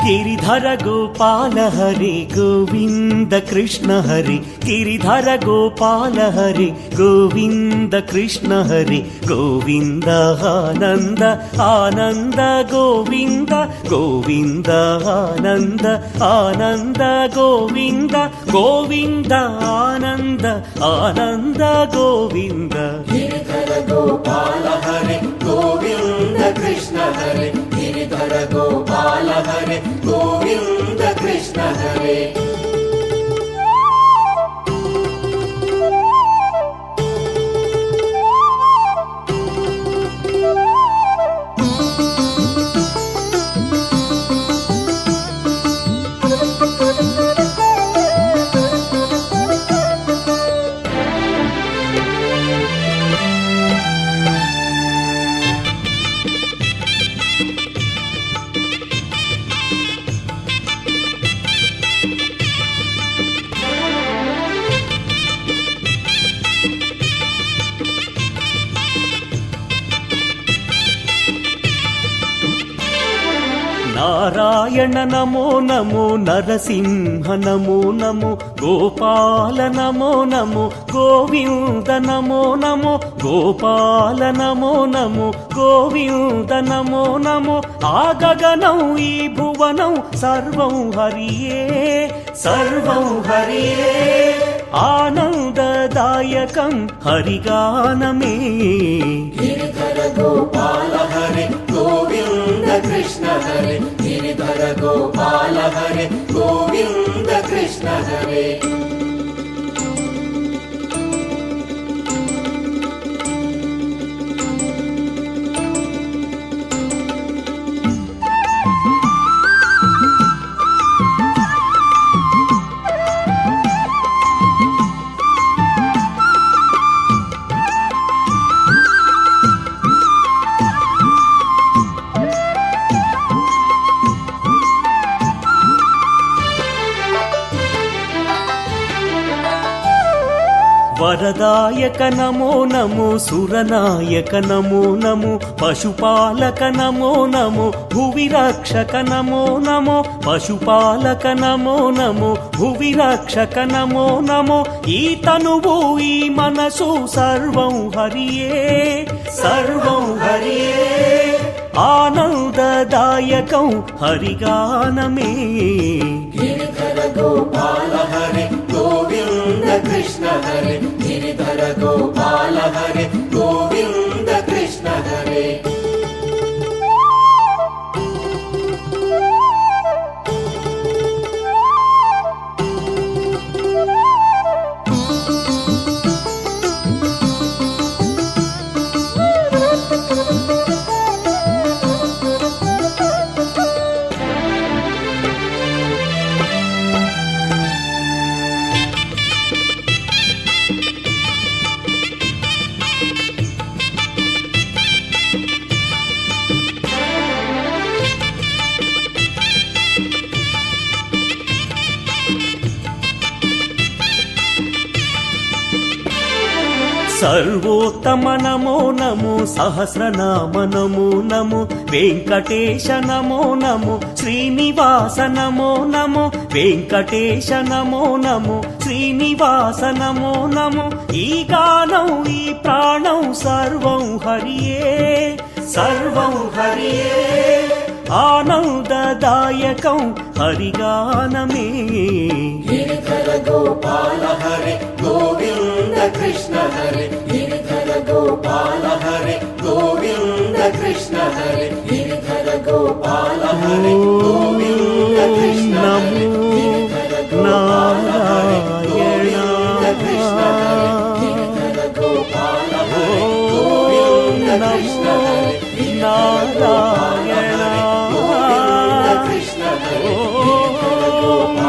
गिरिधर गोपाल हरे गोविंद कृष्ण हरे गिरिधर गोपाल हरे गोविंद कृष्ण हरे गोविंद आनंद आनंद गोविंद गोविंद आनंद आनंद गोविंद गोविंद आनंद आनंद गोविंद गिरिधर गोपाल हरे गोविंद कृष्ण हरे गिरिधर गोपाल हरे गोविंद कृष्ण हरे नारायण नमो नमो नरसिंह नमो नमो गोपाल नमो नमो गोविंद नमो नमो गोपाल नमो नमो गोविंद नमो नमो आगगनौ ई भुवनौ सर्वं हरिये आनन्ददायकं हरिगानमे गिरिधर गोपाल हरे गोविंद कृष्ण हरे गिरिधर गोपाल हरे गोविंद कृष्ण हरे वरदायक नमो नमो सुरनायक नमो नमो पशुपालक नमो नमो भुविरक्षक नमो नमो पशुपालक नमो नमो भुविरक्षक नमो नमो ई तनुवु ई मनसु सर्वं हरिये आनन्ददायकं हरिगानमे गिरिधर गोपाल हरे गोविंद कृष्ण हरे गिरिधर गोपाल हरे गोविंद कृष्ण हरे सर्वोत्तम नमो नमो सहस्रनाम नमो नमो वेंकटेश नमो नमो श्रीनिवास नमो नमो वेंकटेश नमो नमो श्रीनिवास नमो नमो ई गानौ ई प्राणौ सर्वं हरिये आनन्ददायकं हरिगानमे गिरिधर गोपाल हरे गोविंद कृष्ण हरे गिरिधर गोपाल हरे गोविंद कृष्ण हरे गिरिधर गोपाल हरे गोविंद कृष्ण हरे गिरिधर गोपाल हरे गोविंद कृष्ण हरे गिरिधर गोपाल हरे गोविंद कृष्ण हरे नारायण कृष्ण हरे गिरिधर गोपाल